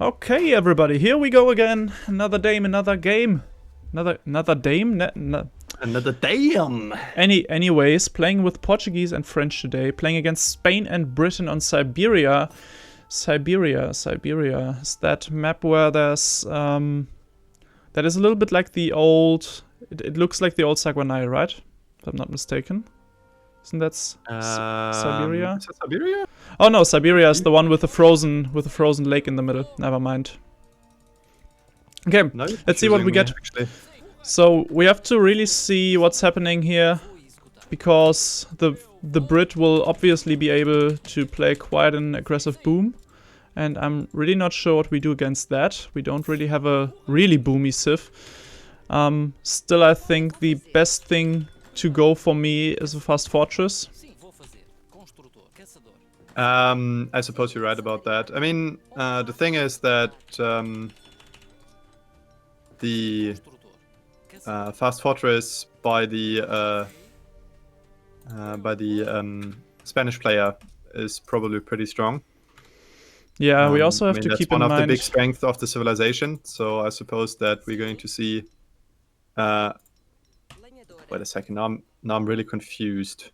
Okay, everybody, here we go again. Another dame, another game. Another dame? Another dame! Anyways, playing with Portuguese and French today. Playing against Spain and Britain on Siberia. Siberia. Is that map where there's... that is a little bit like the old... It looks like the old 𝐏𝐸𝐫, right? If I'm not mistaken. Isn't that Siberia? Is that Siberia? Oh no, Siberia is the one with the frozen lake in the middle. Never mind. Okay, No, let's see what we get. Actually. So we have to really see what's happening here, because the Brit will obviously be able to play quite an aggressive boom, and I'm really not sure what we do against that. We don't really have a really boomy Civ. Still, I think the best thing to go for me is a fast fortress. I suppose you're right about that. I mean, the thing is that the fast fortress by the Spanish player is probably pretty strong. Yeah, we also have to keep in mind... that's one of the big strengths of the civilization. So I suppose that we're going to see... wait a second, now I'm really confused.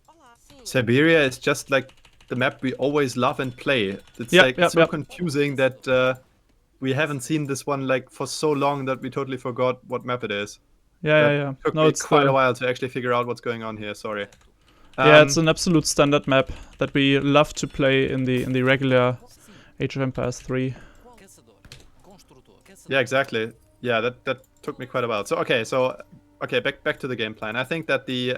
Siberia is just like the map we always love and play. It's so confusing that we haven't seen this one like for so long that we totally forgot what map it is. Yeah. Took me quite a while to actually figure out what's going on here, sorry. Yeah, it's an absolute standard map that we love to play in the regular Age of Empires 3. Yeah, exactly. Yeah, that took me quite a while. So okay, back to the game plan. I think that the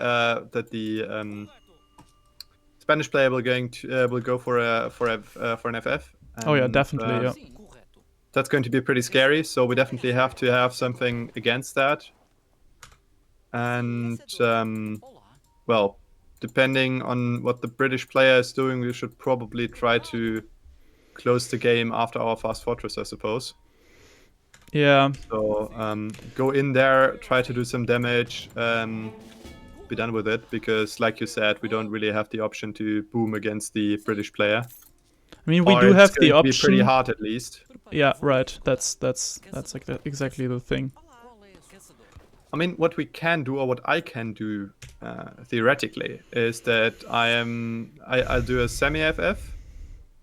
Spanish player will go for an FF. Oh yeah, definitely. Yeah. That's going to be pretty scary. So we definitely have to have something against that. And well, depending on what the British player is doing, we should probably try to close the game after our fast fortress, I suppose. Yeah. So go in there, try to do some damage, be done with it, because like you said, we don't really have the option to boom against the British player. I mean, we do have the option. Be pretty hard at least. Yeah, right. That's like exactly the thing. I mean, what we can do, or what I can do, theoretically, is that I'll do a semi-FF.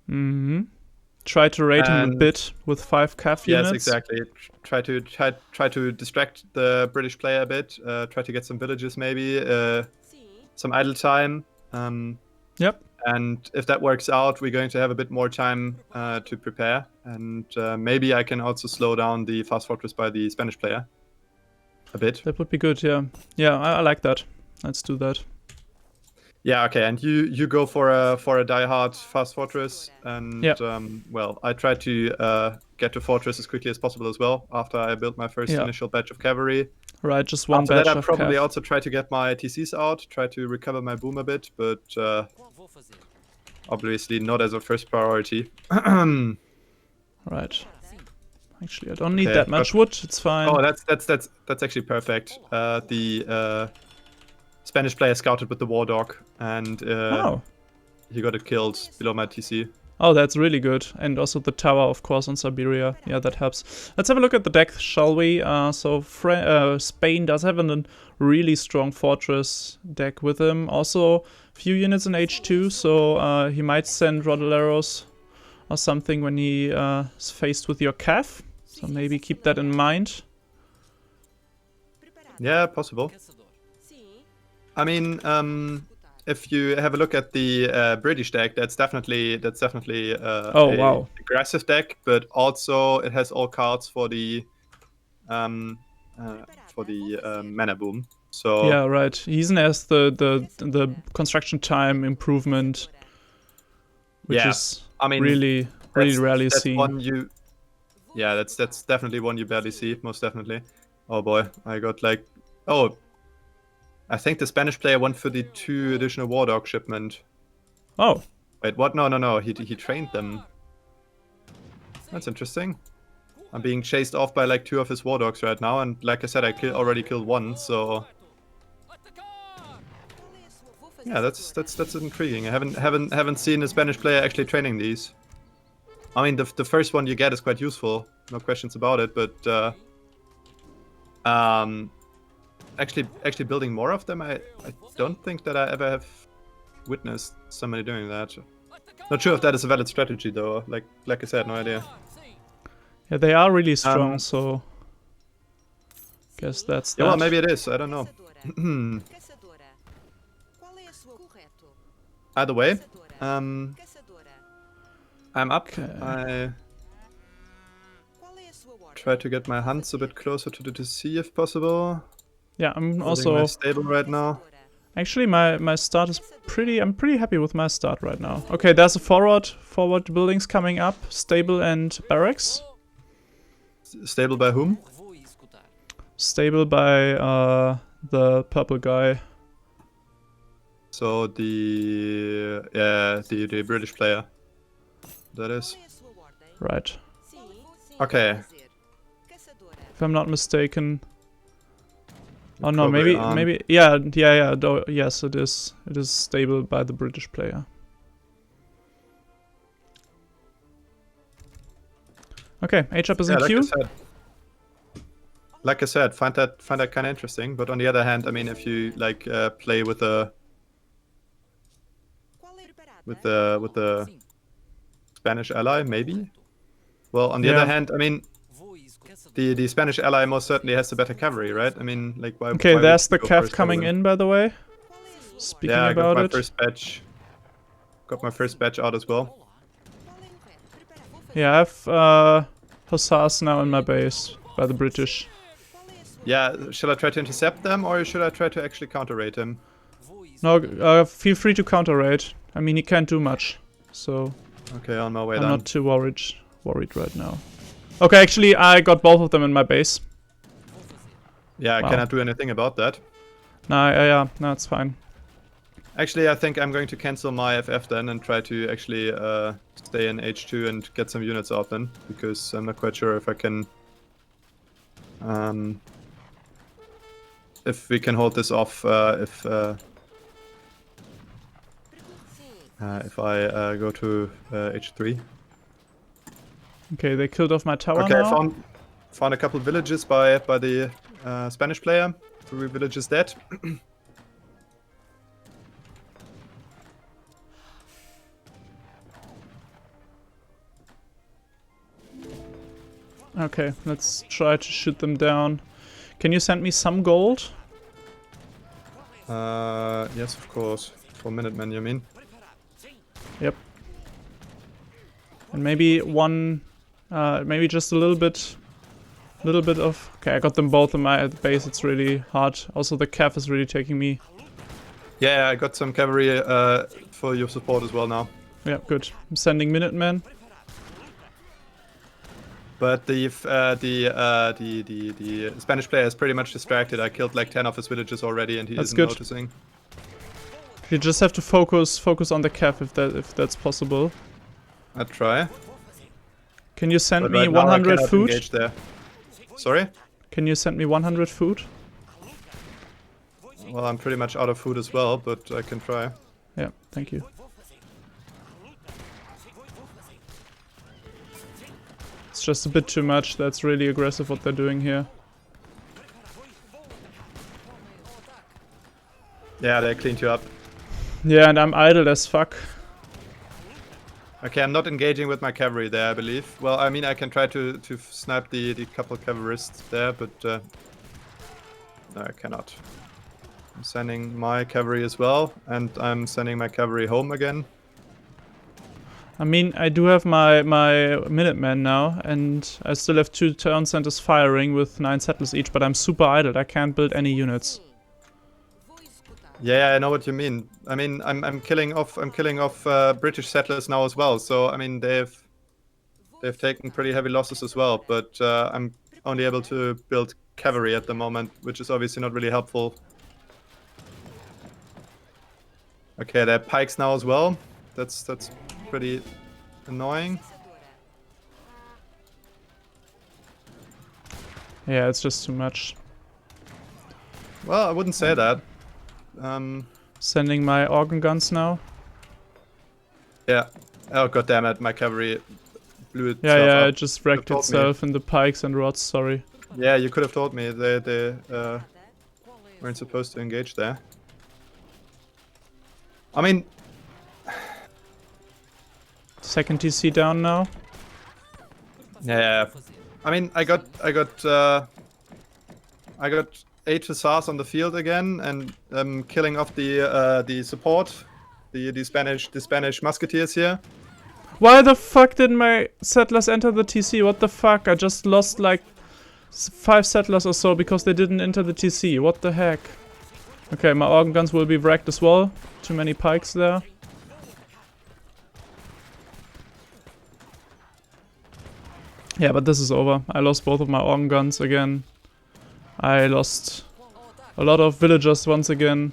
Mm-hmm. Try to raid him a bit with 5 CAF units. Yes, exactly. Try to distract the British player a bit. Try to get some villages, maybe some idle time. Yep. And if that works out, we're going to have a bit more time to prepare, and maybe I can also slow down the fast fortress by the Spanish player a bit. That would be good. Yeah. I like that. Let's do that. Yeah, okay, and you go for a die-hard fast fortress, and well, I try to get to fortress as quickly as possible as well after I build my first initial batch of cavalry. Right, just one after batch that, I of probably cav. also try to get my TCs out, try to recover my boom a bit, but obviously not as a first priority. Right. Actually, I don't need that much wood. It's fine. Oh, that's actually perfect. The Spanish player scouted with the war dog, and he got it killed below my TC. Oh, that's really good. And also the tower, of course, on Siberia. Yeah, that helps. Let's have a look at the deck, shall we? So Spain does have a really strong fortress deck with him. Also, a few units in H2, so he might send Rodoleros or something when he is faced with your cav. So maybe keep that in mind. Yeah, possible. I mean, if you have a look at the British deck, that's definitely an aggressive deck, but also it has all cards for the mana boom. So yeah, right. He even has the construction time improvement, which is really rarely seen. That's definitely one you barely see, most definitely. Oh boy, I got like I think the Spanish player went for the 2 additional war dog shipment. Oh. Wait, what? No. He trained them. That's interesting. I'm being chased off by like 2 of his war dogs right now, and like I said, I already killed 1. So yeah, that's intriguing. I haven't seen a Spanish player actually training these. I mean, the first one you get is quite useful, no questions about it. But actually building more of them, I don't think that I ever have witnessed somebody doing that. Not sure if that is a valid strategy though. Like I said, no idea. Yeah, they are really strong, so guess that's that. Yeah, well, maybe it is. I don't know. Either way, I'm up. I try to get my hunts a bit closer to the sea if possible. Yeah, I'm also stable right now. Actually, my start is I'm pretty happy with my start right now. Okay, there's a forward buildings coming up. Stable and barracks. Stable by whom? Stable by the purple guy. So the British player. That is. Right. Okay. If I'm not mistaken. Oh no, maybe yeah. Yes, it is. It is stable by the British player. Okay, H-up is in queue. Like I said, find that kind of interesting. But on the other hand, I mean, if you like play with the Spanish ally, maybe. Well, on the other hand, I mean, the Spanish ally most certainly has the better cavalry, right? I mean, like why? Okay, why there's the cav coming in, by the way. Speaking about it. Yeah, I got my first batch. Got my first batch out as well. Yeah, I have hussars now in my base by the British. Yeah, shall I try to intercept them or should I try to actually counter-raid him? No, feel free to counter-raid. I mean, he can't do much, so... Okay, on my way I'm then. not too worried right now. Okay, actually, I got both of them in my base. Yeah, I cannot do anything about that. No, it's fine. Actually, I think I'm going to cancel my FF then and try to actually stay in H2 and get some units out then, because I'm not quite sure if I can... if we can hold this off if I go to H3. Okay, they killed off my tower now. Okay, found a couple villages by the Spanish player. 3 villages dead. Okay, let's try to shoot them down. Can you send me some gold? Yes, of course. For Minutemen, you mean? Yep. And maybe maybe just a little bit of... Okay, I got them both in my base, it's really hard. Also, the cav is really taking me. Yeah, I got some cavalry for your support as well now. Yeah, good. I'm sending Minutemen. But the Spanish player is pretty much distracted. I killed like 10 of his villages already, and he isn't noticing. You just have to focus on the cav if that's possible. I'll try. Can you send me 100 food? There. Sorry? Can you send me 100 food? Well, I'm pretty much out of food as well, but I can try. Yeah, thank you. It's just a bit too much. That's really aggressive what they're doing here. Yeah, they cleaned you up. Yeah, and I'm idle as fuck. Okay, I'm not engaging with my cavalry there, I believe. Well, I mean, I can try to snipe the couple cavalrists there, but no, I cannot. I'm sending my cavalry as well, and I'm sending my cavalry home again. I mean, I do have my Minutemen now, and I still have 2 town centers firing with 9 settlers each, but I'm super idle. I can't build any units. Yeah, I know what you mean. I mean, I'm killing off British settlers now as well. So I mean, they've taken pretty heavy losses as well. But I'm only able to build cavalry at the moment, which is obviously not really helpful. Okay, there are pikes now as well. That's pretty annoying. Yeah, it's just too much. Well, I wouldn't say that. Sending my organ guns now. Yeah. Oh, goddammit, my cavalry blew itself Yeah, up. it just wrecked itself in the pikes and rods, sorry. Yeah, you could have told me. They weren't supposed to engage there. I mean... Second TC down now. Yeah. I mean, I got 8 hussars on the field again, and killing off the support, the Spanish musketeers here. Why the fuck didn't my settlers enter the TC? What the fuck? I just lost like 5 settlers or so because they didn't enter the TC. What the heck? Okay, my organ guns will be wrecked as well. Too many pikes there. Yeah, but this is over. I lost both of my organ guns again. I lost a lot of villagers once again.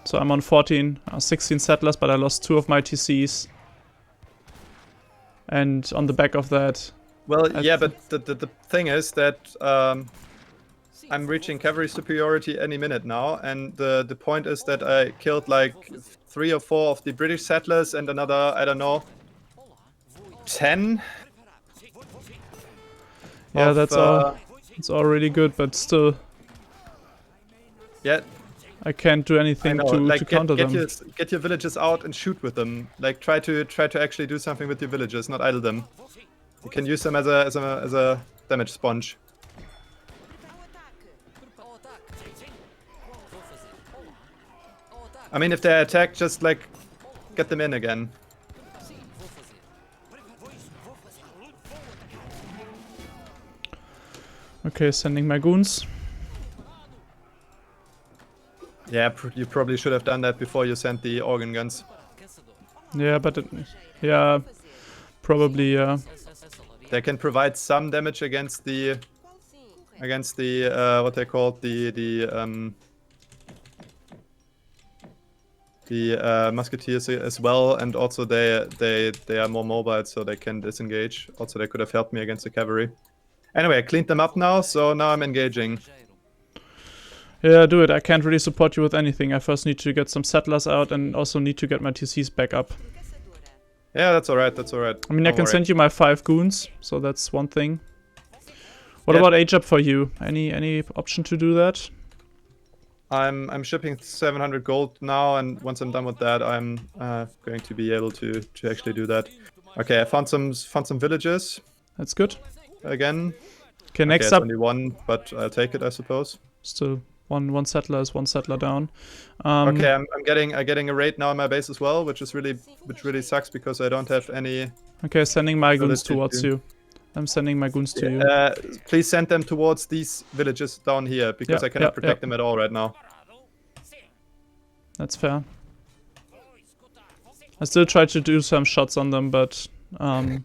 So I'm on 16 settlers, but I lost 2 of my TCs. And on the back of that... Well, yeah, but the thing is that I'm reaching cavalry superiority any minute now. And the point is that I killed like 3 or 4 of the British settlers and another, I don't know, 10. Yeah, that's all. It's all really good, but still, yeah, I can't do anything to counter them. Get your villagers out and shoot with them. Like try to actually do something with your villagers, not idle them. You can use them as a damage sponge. I mean, if they attack, just like get them in again. Okay, sending my goons. Yeah, you probably should have done that before you sent the organ guns. Yeah, but yeah, probably yeah. They can provide some damage against the what they call the musketeers as well, and also they are more mobile, so they can disengage. Also, they could have helped me against the cavalry. Anyway, I cleaned them up now, so now I'm engaging. Yeah, do it. I can't really support you with anything. I first need to get some settlers out and also need to get my TCs back up. Yeah, that's alright, that's alright. I mean, I can send you my 5 goons, so that's one thing. What about age up for you? Any option to do that? I'm shipping 700 gold now, and once I'm done with that, I'm going to be able to actually do that. Okay, I found some villages. That's good. Again. Okay, next up. Only 1, but I'll take it, I suppose. Still one settler is 1 settler down. Okay, I'm getting a raid now in my base as well, which really sucks because I don't have any. Okay, sending my goons towards you. I'm sending my goons to you. Please send them towards these villages down here because I cannot protect them at all right now. That's fair. I still try to do some shots on them, but I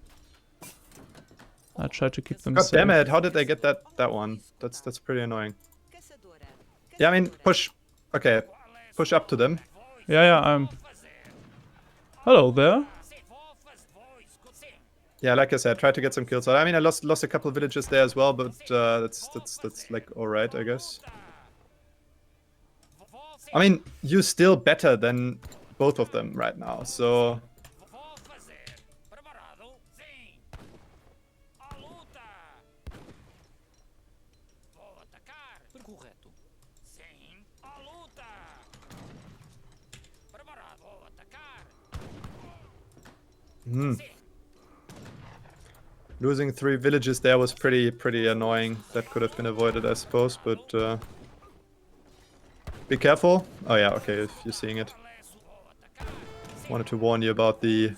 try to keep them safe. God damn it! How did they get that one? That's pretty annoying. Yeah, I mean push. Okay, push up to them. Yeah. Hello there. Yeah, like I said, try to get some kills. I mean, I lost a couple of villages there as well, but that's like alright, I guess. I mean, you're still better than both of them right now, so. Losing 3 villages there was pretty annoying. That could have been avoided, I suppose, but be careful. Oh yeah, okay, if you're seeing it. Wanted to warn you about the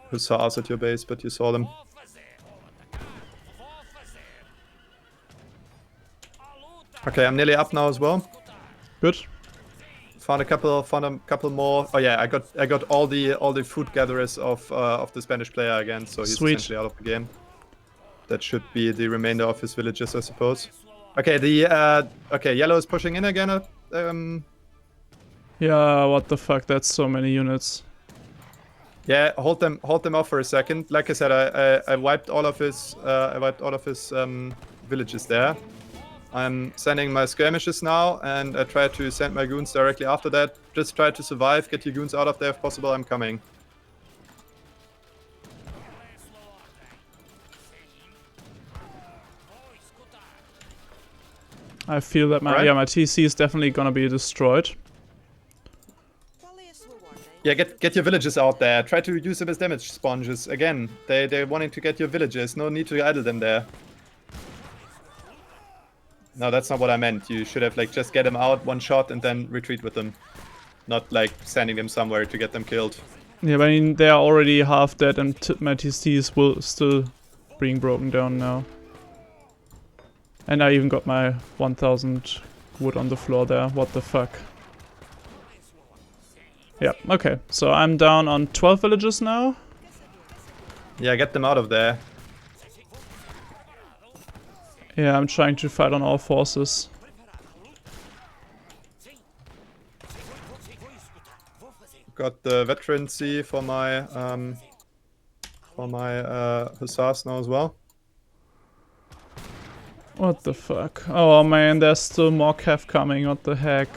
hussars at your base, but you saw them. Okay, I'm nearly up now as well. Good. Found a couple more. Oh yeah, I got all the food gatherers of the Spanish player again, so he's essentially out of the game. That should be the remainder of his villages, I suppose. Okay, okay, yellow is pushing in again. Yeah, what the fuck? That's so many units. Yeah, hold them off for a second. Like I said, I wiped all of his villages there. I'm sending my skirmishes now, and I try to send my goons directly after that. Just try to survive, get your goons out of there if possible. I'm coming. I feel that my my TC is definitely gonna be destroyed. Yeah, get your villages out there. Try to use them as damage sponges. Again, they're wanting to get your villages. No need to idle them there. No, that's not what I meant. You should have like just get them out, one shot, and then retreat with them. Not like sending them somewhere to get them killed. Yeah, but I mean, they are already half dead and my TCs will still being broken down now. And I even got my 1000 wood on the floor there. What the fuck? Yeah, okay. So I'm down on 12 villages now. Yeah, get them out of there. Yeah, I'm trying to fight on all forces. Got the veterancy for my hussars now as well. What the fuck? Oh man, there's still more Cav coming. What the heck?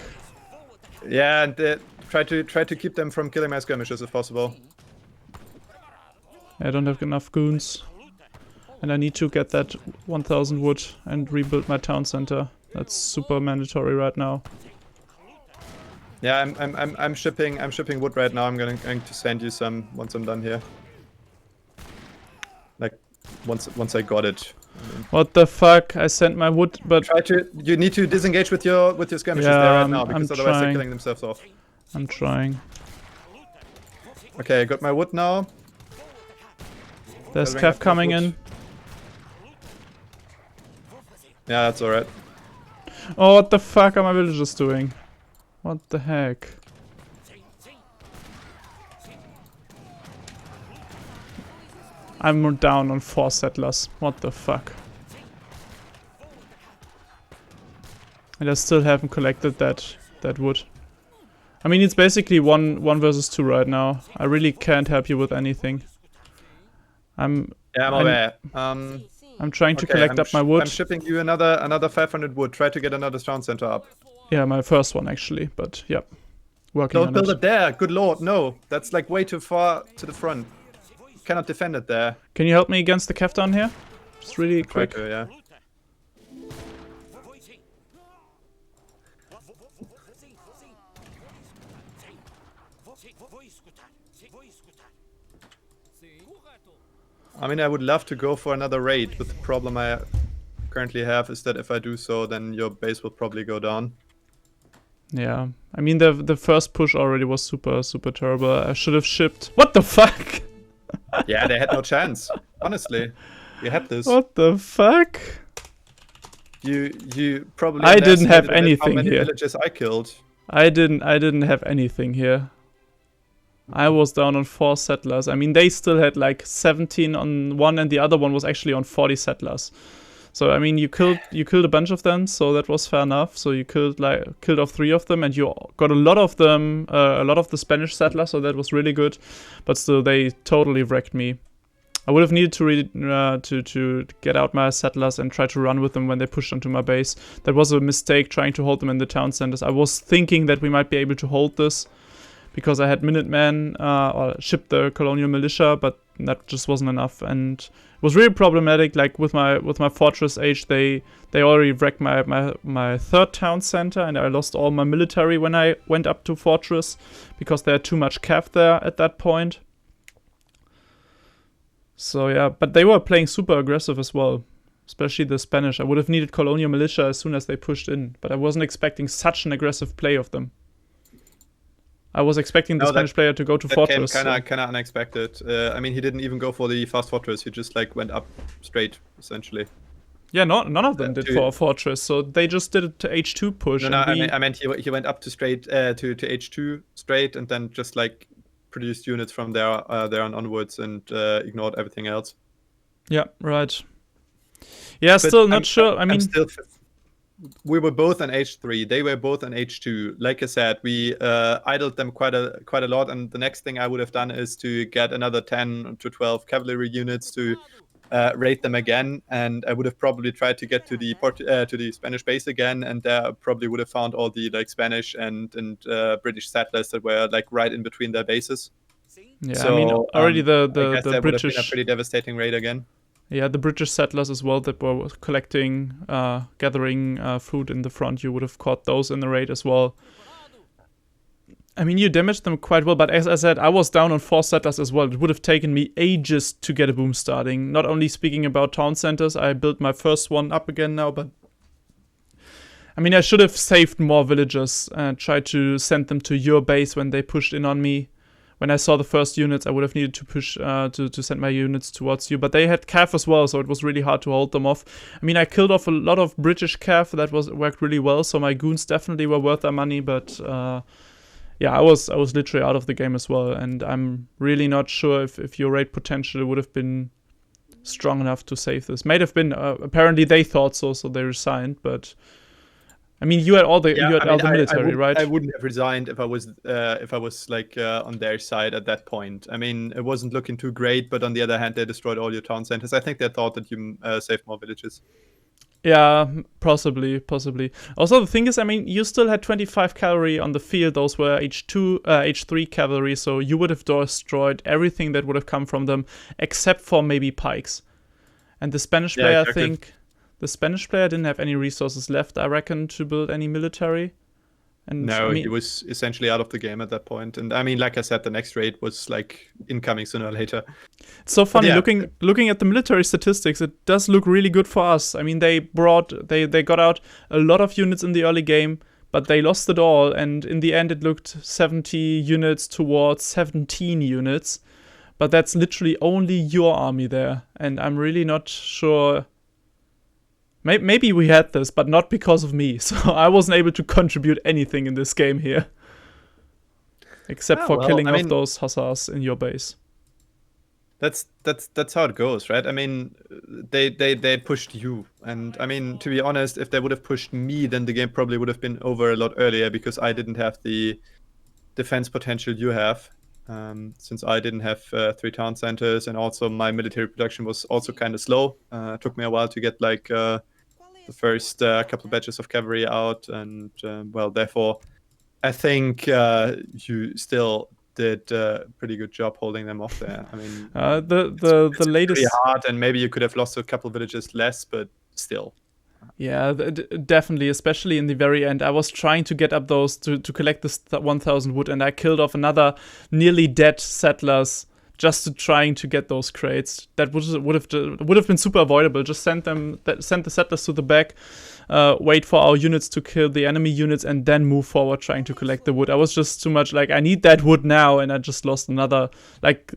Yeah, and try to keep them from killing my skirmishers if possible. I don't have enough goons. And I need to get that 1000 wood and rebuild my town center. That's super mandatory right now. Yeah, I'm shipping wood right now. I'm going to send you some once I'm done here. Like once I got it. What the fuck? I sent my wood, but you need to disengage with your skirmishers there right now because otherwise they're killing themselves off. I'm trying. Okay, I got my wood now. There's Cav coming in. Yeah, that's alright. Oh, what the fuck are my villagers doing? What the heck? I'm down on 4 settlers. What the fuck? And I still haven't collected that wood. I mean, it's basically one versus 2 right now. I really can't help you with anything. I'm aware. I'm trying to collect up my wood. I'm shipping you another 500 wood. Try to get another town center up. Yeah, my first one actually, but yeah. Working on it. Don't build it there, good lord, no. That's like way too far to the front. You cannot defend it there. Can you help me against the Cav down here? Just really quick. Try to, yeah. I mean, I would love to go for another raid, but the problem I currently have is that if I do so, then your base will probably go down. Yeah, I mean, the first push already was super terrible. I should have shipped. What the fuck? Yeah, they had no chance. Honestly, you had this. What the fuck? You probably. I didn't have anything how many here. Villages I killed. I didn't have anything here. I was down on 4 settlers. I mean, they still had like 17 on one, and the other one was actually on 40 settlers. So I mean, you killed a bunch of them, so that was fair enough. So you killed off 3 of them, and you got a lot of them, a lot of the Spanish settlers. So that was really good. But still, they totally wrecked me. I would have needed to get out my settlers and try to run with them when they pushed onto my base. That was a mistake trying to hold them in the town centers. I was thinking that we might be able to hold this, because I had Minutemen or shipped the colonial militia, but that just wasn't enough, and it was really problematic. Like with my fortress age, they already wrecked my 3rd town center, and I lost all my military when I went up to fortress because they had too much cav there at that point. So yeah, but they were playing super aggressive as well, especially the Spanish. I would have needed colonial militia as soon as they pushed in, but I wasn't expecting such an aggressive play of them. I was expecting the Spanish player to go to fortress. Kind of unexpected. I mean, he didn't even go for the fast fortress. He just like went up straight, essentially. Yeah, none of them did for a fortress. So they just did it to H2 push. No, I meant he went up to straight to H2 straight, and then just like produced units from there on onwards, and ignored everything else. Yeah, right. Yeah, but still not sure. I mean, we were both on H3. They were both on H2. Like I said, we idled them quite a lot. And the next thing I would have done is to get another 10 to 12 cavalry units to raid them again. And I would have probably tried to get to the Spanish base again. And there probably would have found all the like Spanish and British settlers that were like right in between their bases. Yeah, so, I mean, already the I guess that British would have been a pretty devastating raid again. Yeah, the British settlers as well that were collecting, gathering food in the front. You would have caught those in the raid as well. I mean, you damaged them quite well, but as I said, I was down on 4 settlers as well. It would have taken me ages to get a boom starting. Not only speaking about town centers, I built my first one up again now, but I mean, I should have saved more villagers and tried to send them to your base when they pushed in on me. When I saw the first units, I would have needed to push to send my units towards you. But they had cav as well, so it was really hard to hold them off. I mean, I killed off a lot of British cav. That worked really well, so my goons definitely were worth their money. But yeah, I was literally out of the game as well. And I'm really not sure if your raid potential would have been strong enough to save this. Might have been. Apparently they thought so they resigned, but... I mean, you had all the military, right? I wouldn't have resigned if I was like on their side at that point. I mean, it wasn't looking too great, but on the other hand, they destroyed all your town centers. I think they thought that you saved more villages. Yeah, possibly. Also, the thing is, I mean, you still had 25 cavalry on the field. Those were H3 cavalry, so you would have destroyed everything that would have come from them, except for maybe pikes. And the Spanish player, exactly. I think... The Spanish player didn't have any resources left, I reckon, to build any military. And no, he was essentially out of the game at that point. And I mean, like I said, the next raid was like incoming sooner or later. It's so funny, looking at the military statistics, it does look really good for us. I mean, they got out a lot of units in the early game, but they lost it all. And in the end, it looked 70 units towards 17 units. But that's literally only your army there. And I'm really not sure... Maybe we had this, but not because of me. So I wasn't able to contribute anything in this game here. Except for killing off those hussars in your base. That's how it goes, right? I mean, they pushed you. And I mean, to be honest, if they would have pushed me, then the game probably would have been over a lot earlier because I didn't have the defense potential you have. Since I didn't have 3 town centers, and also my military production was also kind of slow. It took me a while to get like the first couple of batches of cavalry out, and well, therefore, I think you still did a pretty good job holding them off there. I mean, the latest pretty hard, and maybe you could have lost a couple of villages less, but still. Yeah, definitely, especially in the very end. I was trying to get up those to collect this 1,000 wood, and I killed off another nearly dead settlers just trying to get those crates. That would have been super avoidable. Just send the settlers to the back, wait for our units to kill the enemy units, and then move forward trying to collect the wood. I was just too much like, I need that wood now, and I just lost another, like,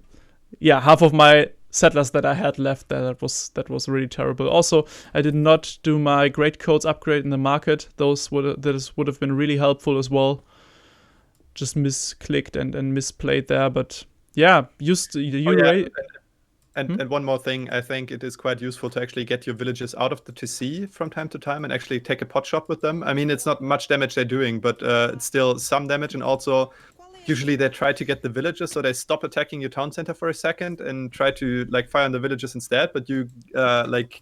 yeah, half of my settlers that I had left there. That was really terrible. Also, I did not do my great codes upgrade in the market. Those would have been really helpful as well. Just misclicked and misplayed there, but yeah, And one more thing, I think it is quite useful to actually get your villages out of the TC from time to time and actually take a pot shot with them. I mean, it's not much damage they're doing, but it's still some damage, and also usually they try to get the villagers, so they stop attacking your town center for a second and try to like fire on the villagers instead. But you like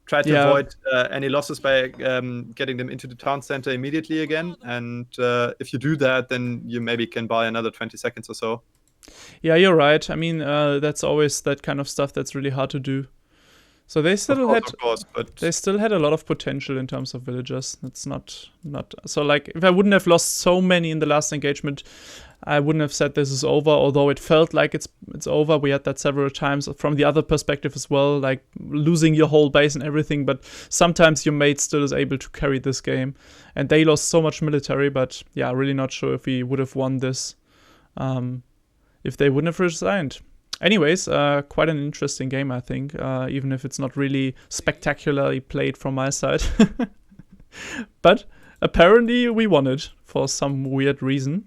try to avoid any losses by getting them into the town center immediately again. And if you do that, then you maybe can buy another 20 seconds or so. Yeah, you're right. I mean, that's always that kind of stuff that's really hard to do. So they still they still had a lot of potential in terms of villagers. It's not so like if I wouldn't have lost so many in the last engagement, I wouldn't have said this is over, although it felt like it's over. We had that several times from the other perspective as well, like losing your whole base and everything, but sometimes your mate still is able to carry this game. And they lost so much military, but yeah, really not sure if we would have won this if they wouldn't have resigned. Anyways, quite an interesting game, I think, even if it's not really spectacularly played from my side. But apparently we won it for some weird reason.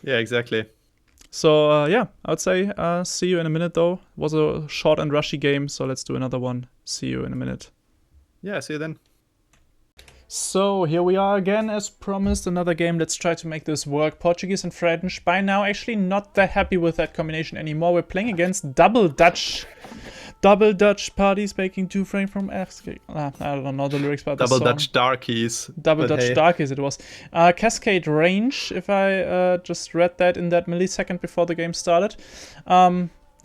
Yeah, exactly. So, yeah, I would say see you in a minute, though. It was a short and rushy game, so let's do another one. See you in a minute. Yeah, see you then. So here we are again, as promised, another game. Let's try to make this work. Portuguese and French. By now, actually not that happy with that combination anymore. We're playing against double Dutch parties making 2 frames from 𝐿. I don't know the lyrics about the song. Double Dutch darkies. Double Dutch darkies it was. Cascade range, if I just read that in that millisecond before the game started.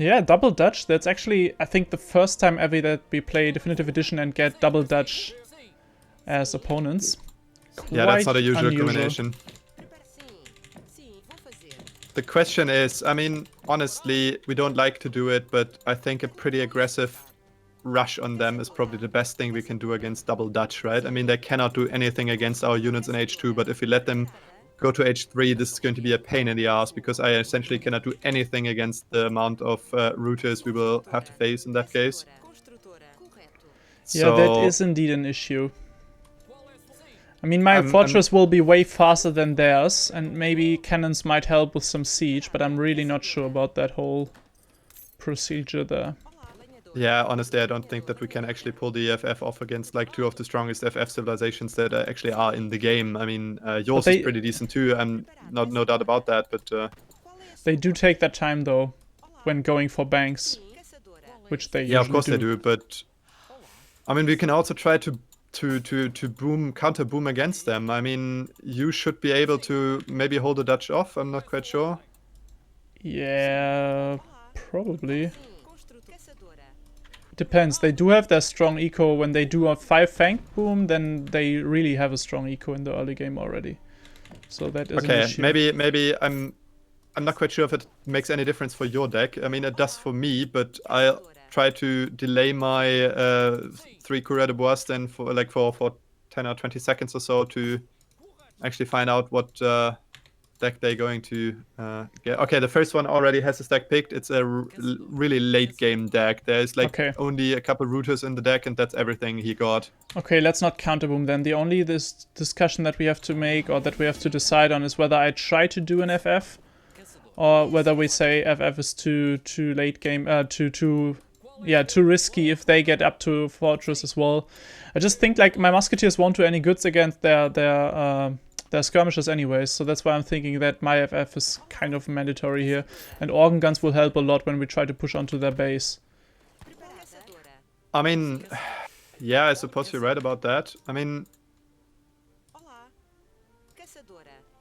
Yeah, double Dutch. That's actually, I think, the first time ever that we play Definitive Edition and get double Dutch as opponents. Yeah, that's not a usual combination. The question is, I mean, honestly, we don't like to do it, but I think a pretty aggressive rush on them is probably the best thing we can do against double Dutch, right? I mean, they cannot do anything against our units in H2, but if we let them go to H3, this is going to be a pain in the ass, because I essentially cannot do anything against the amount of routers we will have to face in that case. Yeah, that is indeed an issue. I mean, my fortress will be way faster than theirs, and maybe cannons might help with some siege, but I'm really not sure about that whole procedure there. Yeah, honestly, I don't think that we can actually pull the FF off against like 2 of the strongest FF civilizations that actually are in the game. I mean, yours is pretty decent too, no doubt about that, but... They do take that time, though, when going for banks, which they usually do. Yeah, of course they do, but... I mean, we can also try to counter boom against them. I mean, you should be able to maybe hold the Dutch off, I'm not quite sure. Yeah, probably. Depends. They do have their strong eco. When they do a 5 fang boom, then they really have a strong eco in the early game already. So that is an issue. Maybe I'm not quite sure if it makes any difference for your deck. I mean, it does for me, but I'll try to delay my 3 Coureur de Bois then for 10 or 20 seconds or so to actually find out what deck they're going to get. Okay, the first one already has his deck picked. It's a really late game deck. There's like only a couple routers in the deck, and that's everything he got. Okay, let's not counter boom then. The only discussion that we have to make, or that we have to decide on, is whether I try to do an FF, or whether we say FF is too late game, too risky if they get up to fortress as well. I just think like my musketeers won't do any goods against their skirmishers anyways, so that's why I'm thinking that my FF is kind of mandatory here. And organ guns will help a lot when we try to push onto their base. I mean, yeah, I suppose you're right about that. I mean,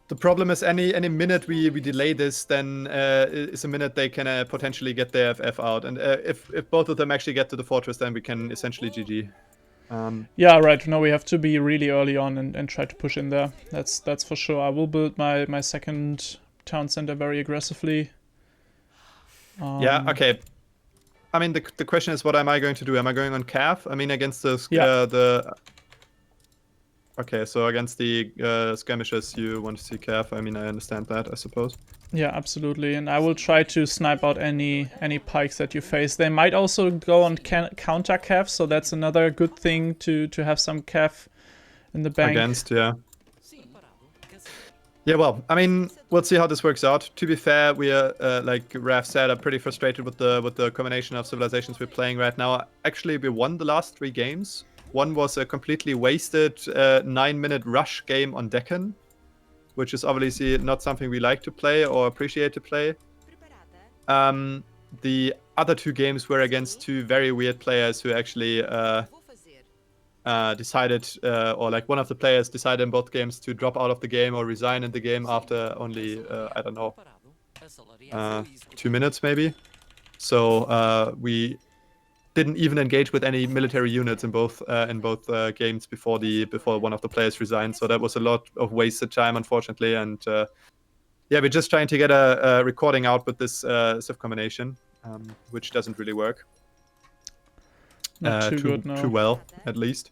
the problem is any minute we delay this, then is a minute they can potentially get their FF out. And if both of them actually get to the fortress, then we can essentially GG. Yeah, right. No, we have to be really early on and try to push in there. That's for sure. I will build my second town center very aggressively. Yeah, okay. I mean, the question is, what am I going to do? Am I going on Cav? I mean, against the okay, so against the skirmishers, you want to see Cav. I mean, I understand that, I suppose. Yeah, absolutely. And I will try to snipe out any pikes that you face. They might also go on counter Cav, so that's another good thing to have some Cav in the bank. Against, yeah. Yeah, well, I mean, we'll see how this works out. To be fair, we are, like Raf said, I'm pretty frustrated with the combination of civilizations we're playing right now. Actually, we won the last 3 games. One was a completely wasted 9-minute rush game on Deccan, which is obviously not something we like to play or appreciate to play. The other 2 games were against 2 very weird players who actually decided, or like one of the players decided in both games to drop out of the game or resign in the game after only, I don't know, 2 minutes maybe. So we didn't even engage with any military units in both games before one of the players resigned. So that was a lot of wasted time, unfortunately. And yeah, we're just trying to get a recording out with this civ combination, which doesn't really work. Not too good, no. Too well, at least.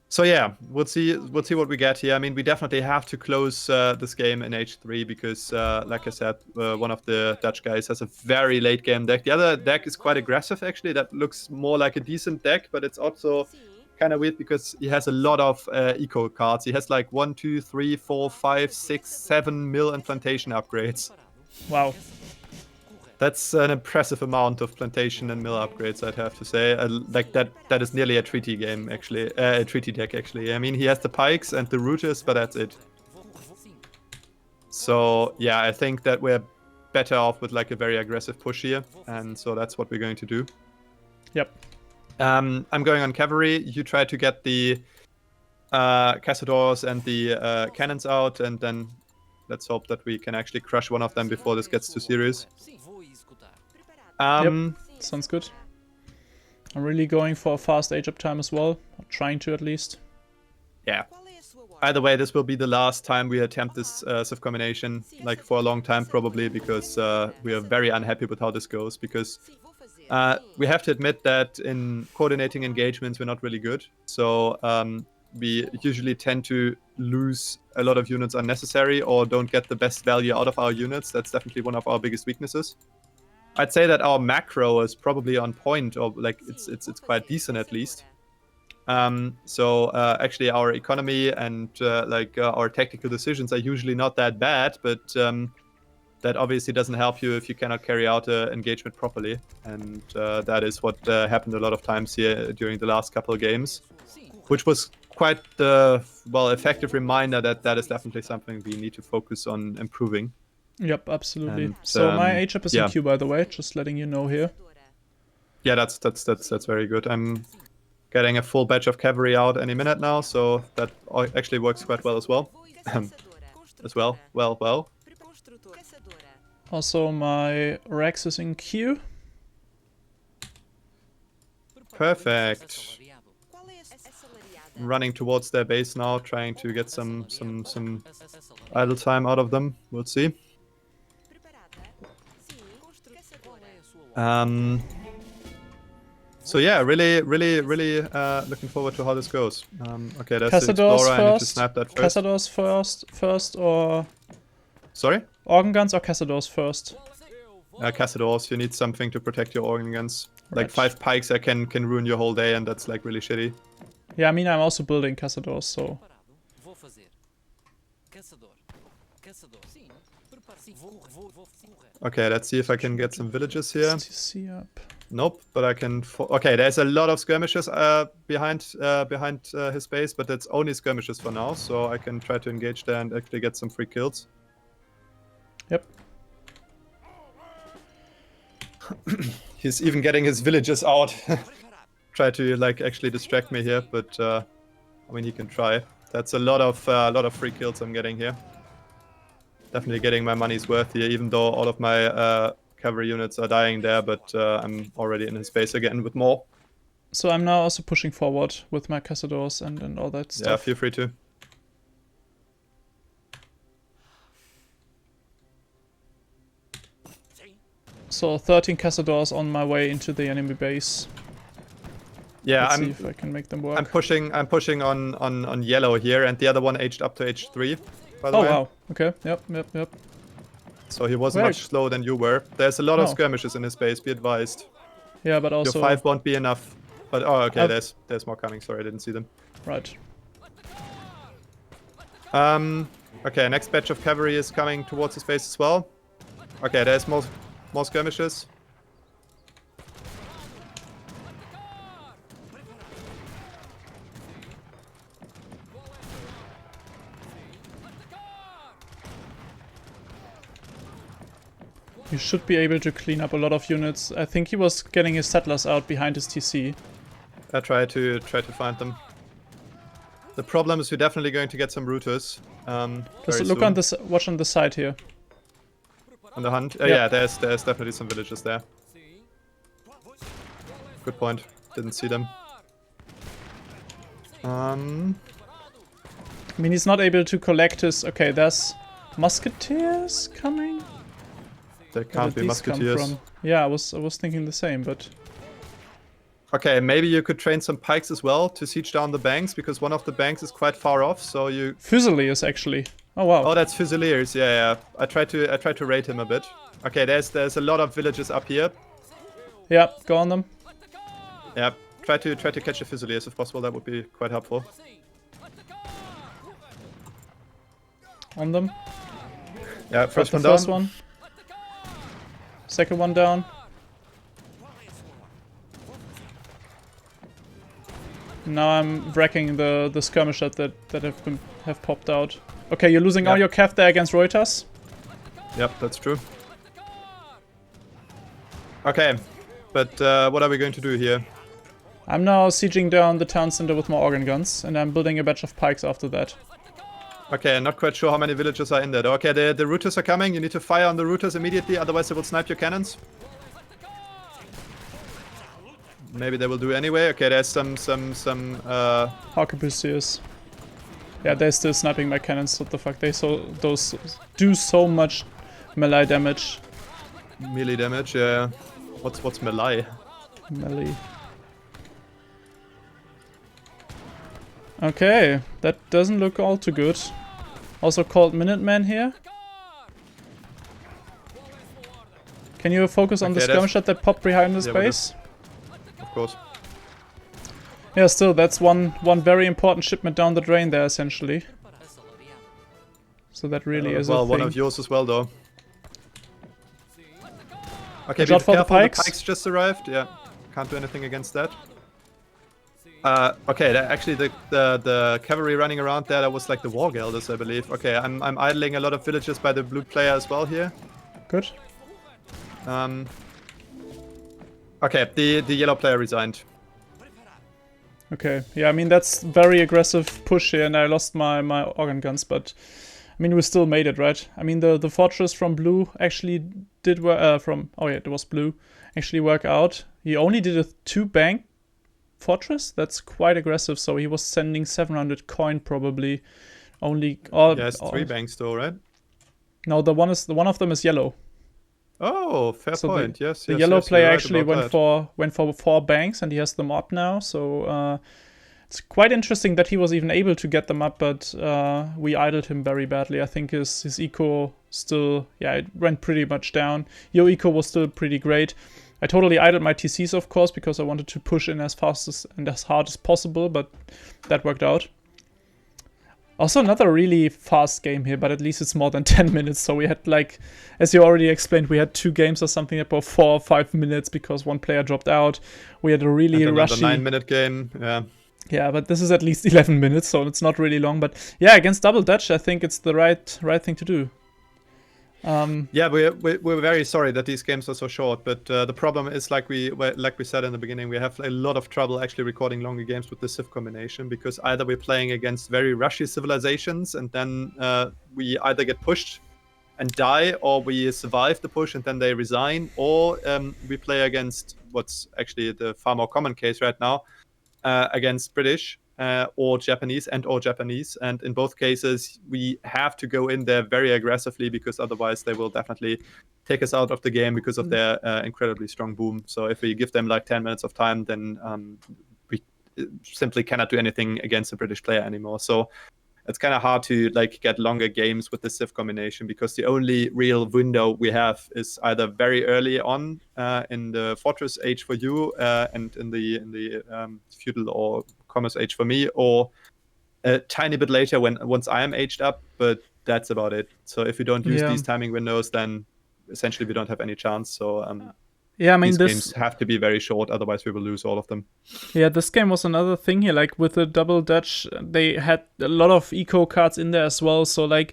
So yeah, we'll see what we get here. I mean, we definitely have to close this game in H3 because, like I said, one of the Dutch guys has a very late game deck. The other deck is quite aggressive, actually. That looks more like a decent deck, but it's also kind of weird because he has a lot of eco cards. He has like 1, 2, 3, 4, 5, 6, 7 mill and plantation upgrades. Wow. That's an impressive amount of plantation and mill upgrades, I'd have to say. Like that is nearly a treaty game, actually. A treaty deck, actually. I mean, he has the pikes and the routers, but that's it. So, yeah, I think that we're better off with like a very aggressive push here. And so that's what we're going to do. Yep. I'm going on cavalry. You try to get the Cazadors and the cannons out, and then let's hope that we can actually crush one of them before this gets too serious. Yep, sounds good. I'm really going for a fast age up time as well. Or trying to, at least. Yeah. Either way, this will be the last time we attempt this Civ combination, like for a long time probably, because we are very unhappy with how this goes, because we have to admit that in coordinating engagements we're not really good. So we usually tend to lose a lot of units unnecessary or don't get the best value out of our units. That's definitely one of our biggest weaknesses. I'd say that our macro is probably on point, or like it's quite decent at least. Actually our economy and our tactical decisions are usually not that bad, but that obviously doesn't help you if you cannot carry out an engagement properly. And that is what happened a lot of times here during the last couple of games, which was quite the effective reminder that that is definitely something we need to focus on improving. Yep, absolutely. And, so my HUP is in queue, by the way, just letting you know here. Yeah, that's very good. I'm getting a full batch of cavalry out any minute now, so that actually works quite well as well. Well. Also, my Rex is in queue. Perfect. I'm running towards their base now, trying to get some idle time out of them. We'll see. So yeah, really looking forward to how this goes. Okay, that's the Explorer. I need to snap that first. 𝐏𝐸𝐴𝐫𝐷ors first, or... Sorry? Organ guns or 𝐏𝐸𝐴𝐫𝐷ors first? 𝐏𝐸𝐴𝐫𝐷ors, you need something to protect your organ guns. Right. Like 5 pikes that can ruin your whole day, and that's like really shitty. Yeah, I mean, I'm also building 𝐏𝐸𝐴𝐫𝐷ors, so... Okay, let's see if I can get some villages here. TC up. Nope, but I can... Okay, there's a lot of skirmishes behind his base, but it's only skirmishes for now, so I can try to engage there and actually get some free kills. Yep. He's even getting his villages out. Try to like actually distract me here, but I mean, he can try. That's a lot of free kills I'm getting here. Definitely getting my money's worth here, even though all of my cavalry units are dying there, but I'm already in his base again with more. So I'm now also pushing forward with my 𝐏𝐸𝐴𝐷ors and all that stuff. Yeah, feel free to. So 13 𝐏𝐸𝐴𝐷ors on my way into the enemy base. Yeah, Let's see if I can make them work. I'm pushing on yellow here, and the other one aged up to H3. By the way. Wow. Okay. Yep. So he wasn't much slower than you were. There's a lot of skirmishes in his base, be advised. Yeah, but also... Your 5 won't be enough. But, oh, okay, there's more coming. Sorry, I didn't see them. Right. Okay, next batch of cavalry is coming towards his base as well. Okay, there's more skirmishes. You should be able to clean up a lot of units. I think he was getting his settlers out behind his TC. I try to find them. The problem is we're definitely going to get some routers. Just look on this. Watch on the side here. On the hunt. Yeah, there's definitely some villages there. Good point. Didn't see them. I mean, he's not able to collect his... Okay, there's musketeers coming. There can't be musketeers. Yeah, I was thinking the same, but... Okay, maybe you could train some pikes as well to siege down the banks, because one of the banks is quite far off, so you... Fusiliers, actually. Oh, wow. Oh, that's Fusiliers, yeah. I try to raid him a bit. Okay, there's a lot of villages up here. Yeah, go on them. Yeah, try to catch the Fusiliers if possible, that would be quite helpful. On them. Yeah, first one down. First one. Second one down. Now I'm wrecking the skirmisher that have popped out. Okay, you're losing all your cav there against Reuters. Yep, that's true. Okay, but what are we going to do here? I'm now sieging down the town center with more organ guns, and I'm building a batch of pikes after that. Okay, I'm not quite sure how many villages are in there. Okay, the routers are coming. You need to fire on the routers immediately, otherwise they will snipe your cannons. maybe they will do anyway. Okay, there's some arquebusiers. Yeah, they're still sniping my cannons. What the fuck? Those do so much melee damage. melee damage. Yeah. What's melee? Melee. Okay, that doesn't look all too good. Also called Minutemen here. Can you focus on the skirmisher that popped behind this base? Of course. Yeah, still, that's one very important shipment down the drain there, essentially. So that really is a thing. One of yours as well, though. Okay, Watch out for the pikes. The pikes just arrived. Yeah, can't do anything against that. Okay, actually the cavalry running around there, that was like the war gelders, I believe. Okay, I'm idling a lot of villages by the blue player as well here. Good. Okay, the yellow player resigned. Okay, yeah, I mean that's very aggressive push here, and I lost my organ guns, but I mean we still made it, right? I mean the fortress from blue actually did work. It was blue, actually work out. He only did a 2-bank fortress. That's quite aggressive. So he was sending 700 coin probably. Only. It's 3 banks though, right? No, one of them is yellow. Oh, fair point. Yes. The yellow player actually went for 4 banks, and he has them up now. So it's quite interesting that he was even able to get them up, but we idled him very badly. I think his eco still, it went pretty much down. Your eco was still pretty great. I totally idled my TCs, of course, because I wanted to push in as fast and as hard as possible, but that worked out. Also another really fast game here, but at least it's more than 10 minutes. So we had, like, as you already explained, we had 2 games or something about 4 or 5 minutes because one player dropped out. We had a really rushy 9-minute game. Yeah. Yeah, but this is at least 11 minutes, so it's not really long. But yeah, against Double Dutch, I think it's the right thing to do. Yeah, we're very sorry that these games are so short, but the problem is, like we said in the beginning, we have a lot of trouble actually recording longer games with the civ combination, because either we're playing against very rushy civilizations and then we either get pushed and die, or we survive the push and then they resign, or we play against what's actually the far more common case right now, against British or Japanese, and in both cases we have to go in there very aggressively, because otherwise they will definitely take us out of the game because of their incredibly strong boom. So if we give them like 10 minutes of time, then we simply cannot do anything against a British player anymore. So it's kind of hard to like get longer games with the civ combination, because the only real window we have is either very early on in the fortress age for you, and in the feudal or commerce age for me, or a tiny bit later once I am aged up, but that's about it. So if we don't use these timing windows, then essentially we don't have any chance. So I mean, these games have to be very short, otherwise we will lose all of them. Yeah, this game was another thing here. Like with the Double Dutch, they had a lot of eco cards in there as well. So like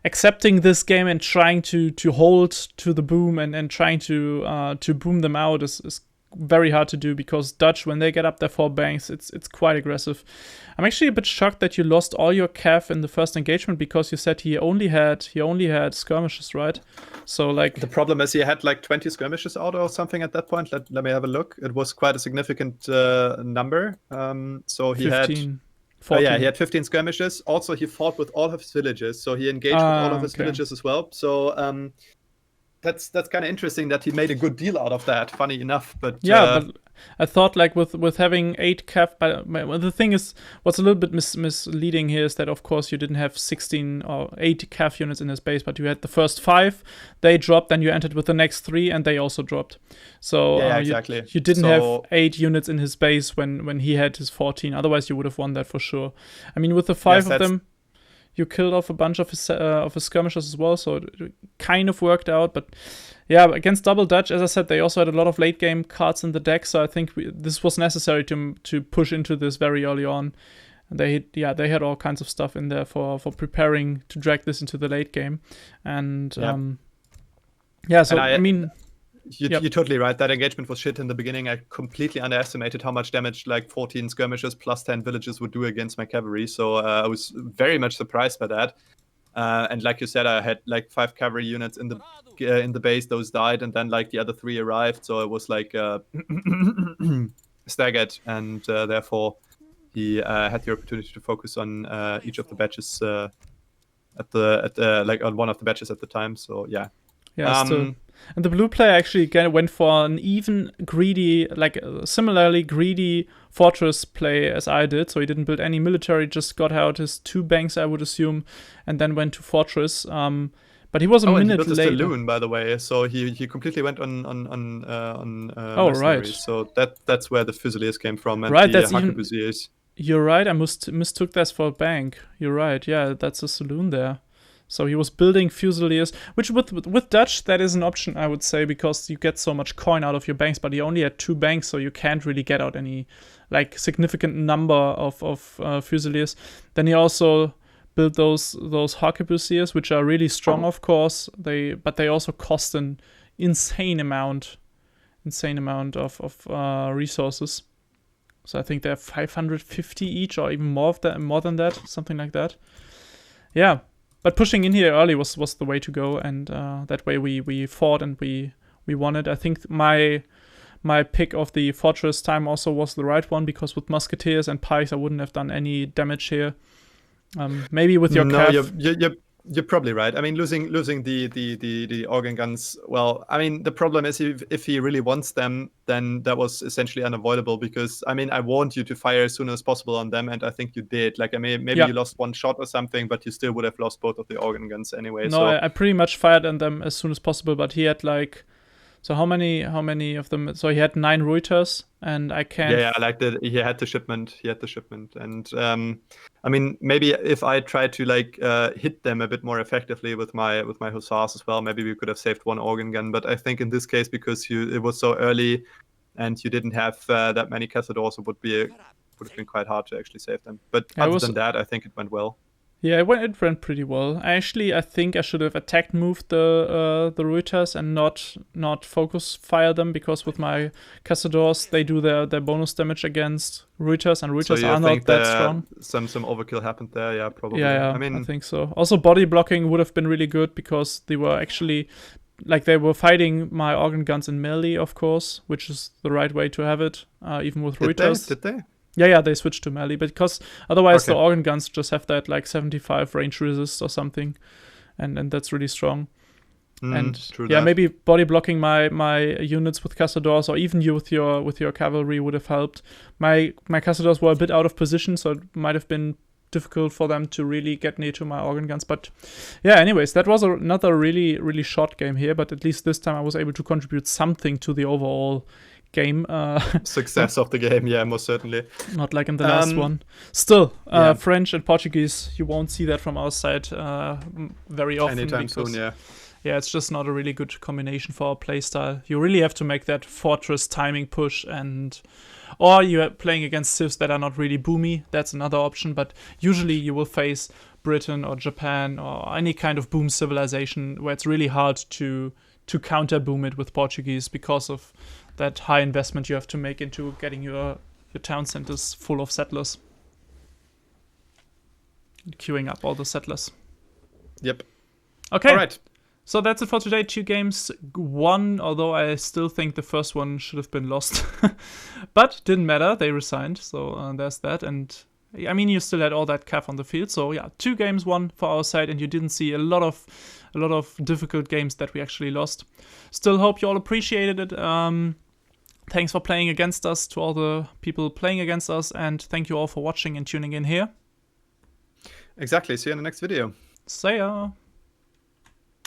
accepting this game and trying to hold to the boom and trying to boom them out is very hard to do, because Dutch, when they get up their 4 banks, it's quite aggressive. I'm actually a bit shocked that you lost all your cav in the first engagement, because you said he only had skirmishes, right? So like the problem is he had like 20 skirmishes out or something at that point. Let me have a look. It was quite a significant number. So he 15, had he had 15 skirmishes. Also, he fought with all of his villages, so he engaged with all of his villages as well. So that's kind of interesting that he made a good deal out of that, funny enough. But but I thought like with having 8 cav, but the thing is, what's a little bit misleading here is that of course you didn't have 16 or 8 cav units in his base, but you had the first 5, they dropped, then you entered with the next 3 and they also dropped. So exactly. You didn't have 8 units in his base when he had his 14, otherwise you would have won that for sure. I mean, with the 5 of them, you killed off a bunch of his skirmishers as well, so it kind of worked out. But yeah, against Double Dutch, as I said, they also had a lot of late game cards in the deck, so I think this was necessary to push into this very early on. And they had all kinds of stuff in there for preparing to drag this into the late game. And so I mean, You're totally right. That engagement was shit in the beginning. I completely underestimated how much damage like 14 skirmishes plus 10 villages would do against my cavalry. So I was very much surprised by that. And like you said, I had like 5 cavalry units in the base. Those died, and then like the other 3 arrived. So it was like staggered, and therefore he had the opportunity to focus on each of the batches on one of the batches at the time. So yeah. Yeah, still. And the blue player actually again went for an even greedy, similarly greedy fortress play as I did. So he didn't build any military, just got out his 2 banks, I would assume, and then went to fortress. But he was a minute he built later. A saloon, by the way. So he completely went on oh, right. So that's where the Fusiliers came from, and right, the that's Harquebusiers. You're right. I mistook that for a bank. You're right. Yeah, that's a saloon there. So he was building Fusiliers, which with Dutch, that is an option, I would say, because you get so much coin out of your banks, but he only had 2 banks, so you can't really get out any, significant number of Fusiliers. Then he also built those Harquebusiers, which are really strong, of course, but they also cost an insane amount of resources. So I think they're 550 each, or even more than that, something like that. Yeah. But pushing in here early was the way to go, and that way we fought and we won it. I think my pick of the fortress time also was the right one, because with musketeers and pikes I wouldn't have done any damage here. Maybe with your you're probably right. I mean, losing the organ guns. Well, I mean, the problem is if he really wants them, then that was essentially unavoidable, because I mean, I warned you to fire as soon as possible on them, and I think you did. Maybe you lost 1 shot or something, but you still would have lost both of the organ guns anyway. No, I pretty much fired on them as soon as possible, but he had so how many of them? So he had 9 Reuters, and I can't. Yeah, he had the shipment. And I mean, maybe if I tried to hit them a bit more effectively with my hussars as well, maybe we could have saved 1 organ gun. But I think in this case, because it was so early, and you didn't have that many Cazadors, it would have been quite hard to actually save them. But other than that, I think it went well. Yeah, it went pretty well. I think I should have attack moved the Reuters and not focus fire them, because with my Cazadors they do their bonus damage against Reuters, and Reuters are not that strong. Some overkill happened there, yeah, probably. Yeah, I think so. Also, body blocking would have been really good, because they were actually they were fighting my organ guns in melee, of course, which is the right way to have it, even with Reuters. Did they? Yeah, they switched to melee, because otherwise the organ guns just have that 75 range resist or something, and that's really strong. Maybe body blocking my units with Cazadors, or even you with your cavalry would have helped. My Cazadors were a bit out of position, so it might have been difficult for them to really get near to my organ guns. But yeah, anyways, that was another really, really short game here, but at least this time I was able to contribute something to the overall game success of the game. Yeah, most certainly. Not like in the last one. Still, French and Portuguese, you won't see that from our side very often. Anytime soon, yeah. Yeah, it's just not a really good combination for our playstyle. You really have to make that fortress timing push, or you're playing against civs that are not really boomy. That's another option, but usually you will face Britain or Japan or any kind of boom civilization where it's really hard to counter boom it with Portuguese, because of that high investment you have to make into getting your town centers full of settlers. And queuing up all the settlers. Yep. Okay. All right. So that's it for today. 2 games won, although I still think the first one should have been lost. But didn't matter. They resigned. So there's that. And I mean, you still had all that cav on the field. So yeah, 2 games won for our side, and you didn't see a lot of difficult games that we actually lost. Still hope you all appreciated it. Thanks for playing against us, to all the people playing against us, and thank you all for watching and tuning in here. Exactly. See you in the next video. See ya.